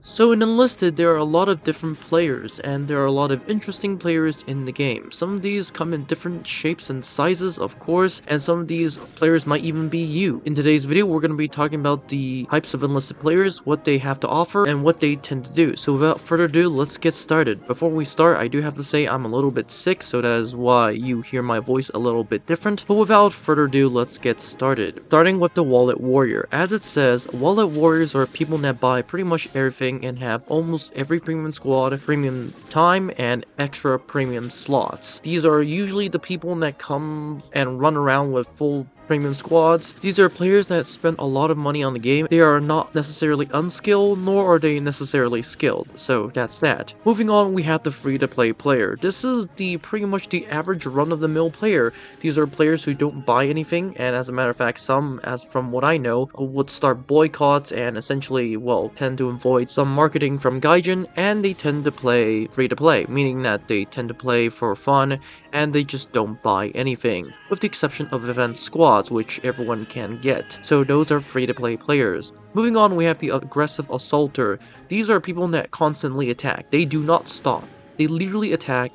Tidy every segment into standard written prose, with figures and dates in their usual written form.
So in Enlisted, there are a lot of different players, and there are a lot of interesting players in the game. Some of these come in different shapes and sizes, of course, and some of these players might even be you. In today's video, we're going to be talking about the types of Enlisted players, what they have to offer, and what they tend to do. So without further ado, let's get started. Before we start, I do have to say I'm a little bit sick, so that is why you hear my voice a little bit different. But without further ado, let's get started. Starting with the Wallet Warrior. As it says, Wallet Warriors are people that buy pretty much everything and have almost every premium squad, premium time, and extra premium slots. These are usually the people that come and run around with full premium squads. These are players that spend a lot of money on the game. They are not necessarily unskilled, nor are they necessarily skilled, so that's that. Moving on, we have the free-to-play player. This is pretty much the average run-of-the-mill player. These are players who don't buy anything, and as a matter of fact, some, as from what I know, would start boycotts and essentially, well, tend to avoid some marketing from Gaijin, and they tend to play free-to-play, meaning that they tend to play for fun, and they just don't buy anything, with the exception of event squads, which everyone can get. So those are free-to-play players. Moving on, we have the aggressive assaulter. These are people that constantly attack. They do not stop. They literally attack,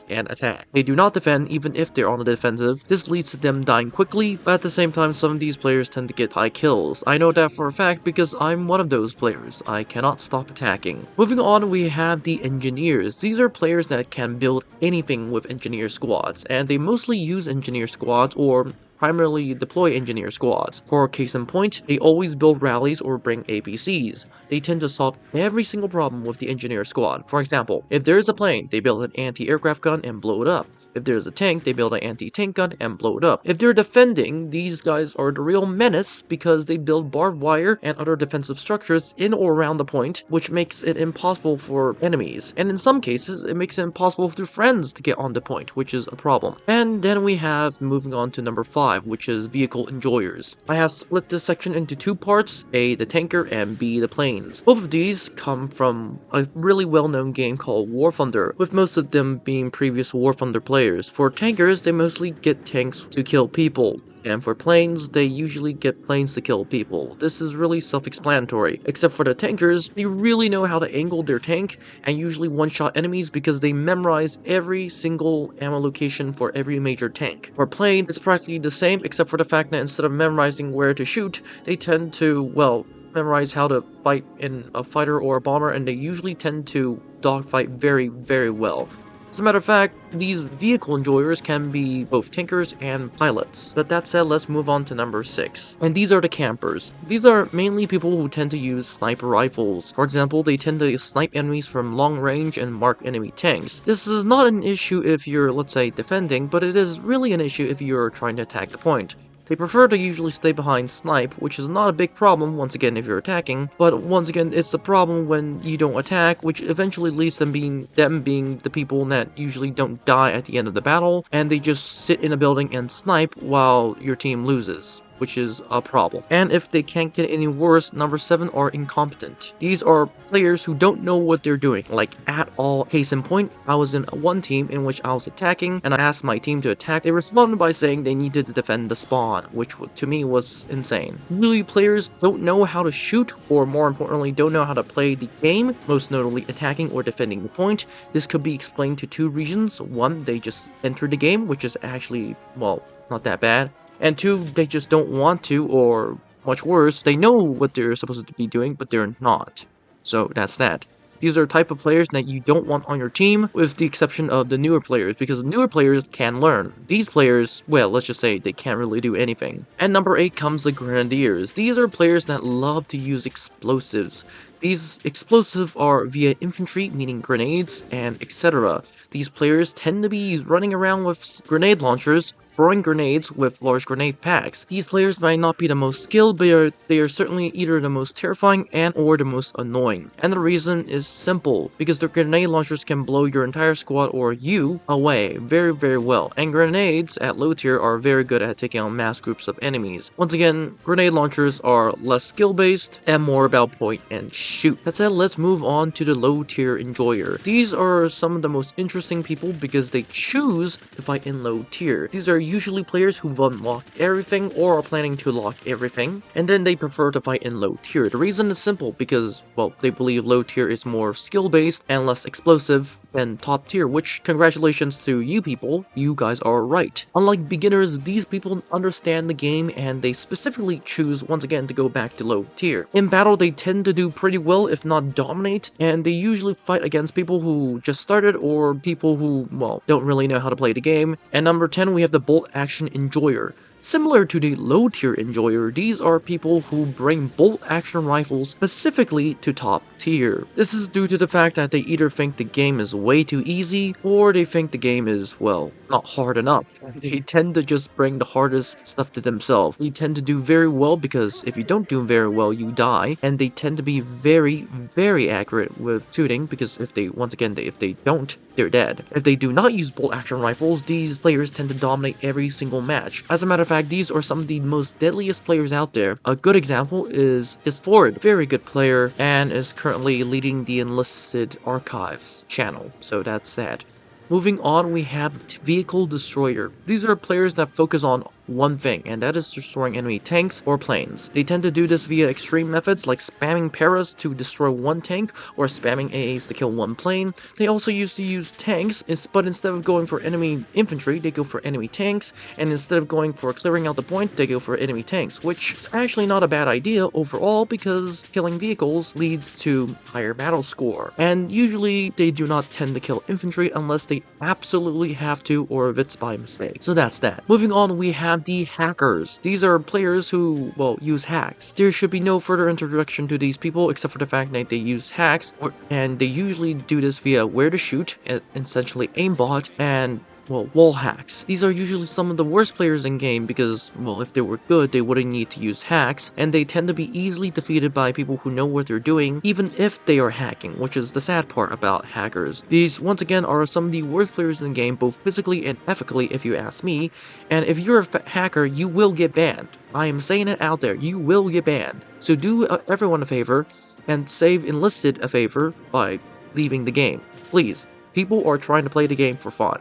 and attack. They do not defend even if they're on the defensive. This leads to them dying quickly, but at the same time, some of these players tend to get high kills. I know that for a fact because I'm one of those players. I cannot stop attacking. Moving on, we have the engineers. These are players that can build anything with engineer squads, and they mostly use engineer squads or primarily deploy engineer squads. For case in point, they always build rallies or bring APCs. They tend to solve every single problem with the engineer squad. For example, if there is a plane, they build an anti-aircraft gun and blow it up. If there's a tank, they build an anti-tank gun and blow it up. If they're defending, these guys are the real menace because they build barbed wire and other defensive structures in or around the point, which makes it impossible for enemies. And in some cases, it makes it impossible for friends to get on the point, which is a problem. And then we have, moving on to number 5, which is vehicle enjoyers. I have split this section into two parts, A, the tanker, and B, the planes. Both of these come from a really well-known game called War Thunder, with most of them being previous War Thunder players. For tankers, they mostly get tanks to kill people. And for planes, they usually get planes to kill people. This is really self-explanatory. Except for the tankers, they really know how to angle their tank and usually one-shot enemies because they memorize every single ammo location for every major tank. For plane, it's practically the same except for the fact that instead of memorizing where to shoot, they tend to, well, memorize how to fight in a fighter or a bomber, and they usually tend to dogfight very, very well. As a matter of fact, these vehicle enjoyers can be both tankers and pilots. But that said, let's move on to number 6. And these are the campers. These are mainly people who tend to use sniper rifles. For example, they tend to snipe enemies from long range and mark enemy tanks. This is not an issue if you're, let's say, defending, but it is really an issue if you're trying to attack the point. They prefer to usually stay behind snipe, which is not a big problem once again if you're attacking, but once again it's a problem when you don't attack, which eventually leads them being the people that usually don't die at the end of the battle, and they just sit in a building and snipe while your team loses, which is a problem. And if they can't get any worse, number 7 are incompetent. These are players who don't know what they're doing, like at all. Case in point, I was in one team in which I was attacking, and I asked my team to attack. They responded by saying they needed to defend the spawn, which to me was insane. Really, players don't know how to shoot, or more importantly, don't know how to play the game, most notably attacking or defending the point. This could be explained to two reasons. One, they just entered the game, which is actually, well, not that bad. And 2, they just don't want to, or much worse, they know what they're supposed to be doing, but they're not. So that's that. These are type of players that you don't want on your team, with the exception of the newer players, because newer players can learn. These players, well, let's just say they can't really do anything. And number 8 comes the Grenadiers. These are players that love to use explosives. These explosives are via infantry, meaning grenades, and etc. These players tend to be running around with grenade launchers, throwing grenades with large grenade packs. These players might not be the most skilled, but they are certainly either the most terrifying and or the most annoying. And the reason is simple, because the grenade launchers can blow your entire squad or you away very, very well. And grenades at low tier are very good at taking on mass groups of enemies. Once again, grenade launchers are less skill based and more about point and shoot. That said, let's move on to the low tier enjoyer. These are some of the most interesting people because they choose to fight in low tier. These are usually players who've unlocked everything or are planning to lock everything, and then they prefer to fight in low tier. The reason is simple because, well, they believe low tier is more skill-based and less explosive than top tier, which congratulations to you people, you guys are right. Unlike beginners, these people understand the game and they specifically choose once again to go back to low tier. In battle, they tend to do pretty well, if not dominate, and they usually fight against people who just started or people who, well, don't really know how to play the game. And number 10, we have the bolt action enjoyer. Similar to the low tier enjoyer, these are people who bring bolt action rifles specifically to top tier. This is due to the fact that they either think the game is way too easy or they think the game is, well, not hard enough. They tend to just bring the hardest stuff to themselves. They tend to do very well because if you don't do very well, you die, and they tend to be very, very accurate with shooting because if they, once again, if they don't, they're dead. If they do not use bolt action rifles, these players tend to dominate every single match. As a matter of fact, these are some of the most deadliest players out there. A good example is Ford, very good player, and is currently leading the Enlisted Archives channel, so that's sad. Moving on, we have Vehicle Destroyer. These are players that focus on one thing, and that is destroying enemy tanks or planes. They tend to do this via extreme methods like spamming paras to destroy one tank or spamming AAs to kill one plane. They also used to use tanks, but instead of going for enemy infantry, they go for enemy tanks, and instead of going for clearing out the point, they go for enemy tanks, which is actually not a bad idea overall because killing vehicles leads to higher battle score. And usually they do not tend to kill infantry unless they absolutely have to or if it's by mistake. So that's that. Moving on, we have the hackers. These are players who, well, use hacks. There should be no further introduction to these people except for the fact that they use hacks, and they usually do this via where to shoot, essentially aimbot, and, well, wall hacks. These are usually some of the worst players in game because, well, if they were good, they wouldn't need to use hacks, and they tend to be easily defeated by people who know what they're doing, even if they are hacking, which is the sad part about hackers. These, once again, are some of the worst players in the game, both physically and ethically, if you ask me, and if you're a hacker, you will get banned. I am saying it out there, you will get banned. So do everyone a favor, and save Enlisted a favor by leaving the game. Please. People are trying to play the game for fun.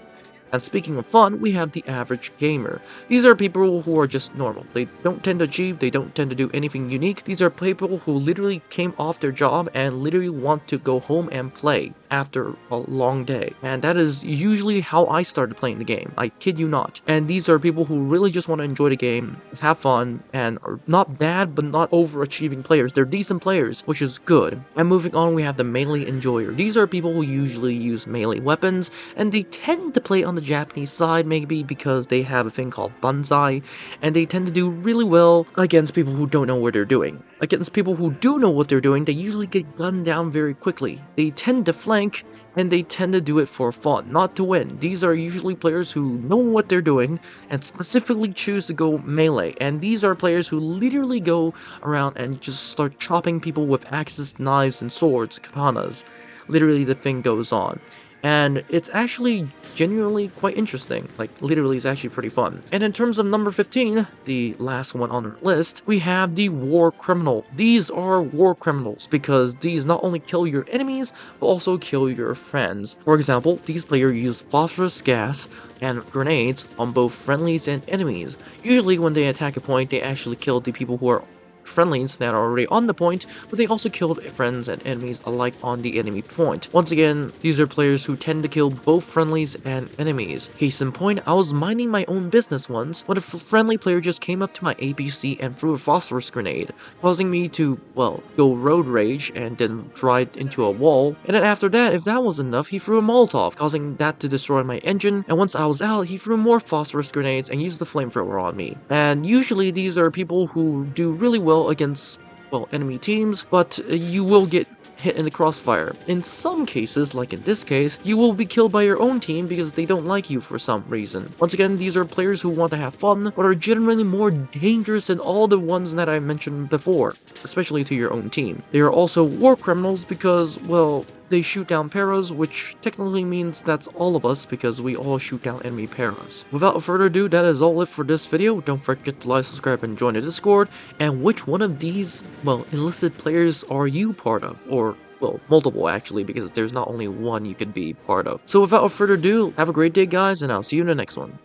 And speaking of fun, we have the average gamer. These are people who are just normal. They don't tend to achieve, they don't tend to do anything unique. These are people who literally came off their job and literally want to go home and play after a long day. And that is usually how I started playing the game. I kid you not. And these are people who really just want to enjoy the game, have fun, and are not bad but not overachieving players. They're decent players, which is good. And moving on, we have the melee enjoyer. These are people who usually use melee weapons, and they tend to play on the Japanese side, maybe because they have a thing called banzai, and they tend to do really well against people who don't know what they're doing. Against people who do know what they're doing, they usually get gunned down very quickly. They tend to flank, and they tend to do it for fun, not to win. These are usually players who know what they're doing and specifically choose to go melee, and these are players who literally go around and just start chopping people with axes, knives, and swords, katanas. Literally the thing goes on. And it's actually genuinely quite interesting. Like, literally, it's actually pretty fun. And in terms of number 15, the last one on our list, we have the war criminal. These are war criminals because these not only kill your enemies, but also kill your friends. For example, these players use phosphorus gas and grenades on both friendlies and enemies. Usually when they attack a point, they actually kill the people who are friendlies that are already on the point, but they also killed friends and enemies alike on the enemy point. Once again, these are players who tend to kill both friendlies and enemies. Case in point, I was minding my own business once when a friendly player just came up to my APC and threw a phosphorus grenade, causing me to, well, go road rage and then drive into a wall. And then after that, if that wasn't enough, he threw a Molotov, causing that to destroy my engine. And once I was out, he threw more phosphorus grenades and used the flamethrower on me. And usually these are people who do really well against, well, enemy teams, but you will get hit in the crossfire. In some cases, like in this case, you will be killed by your own team because they don't like you for some reason. Once again, these are players who want to have fun, but are generally more dangerous than all the ones that I mentioned before, especially to your own team. They are also war criminals because, well, they shoot down paras, which technically means that's all of us because we all shoot down enemy paras. Without further ado, that is all it for this video. Don't forget to like, subscribe, and join the Discord. And which one of these, well, enlisted players are you part of? Or, well, multiple actually, because there's not only one you could be part of. So without further ado, have a great day guys, and I'll see you in the next one.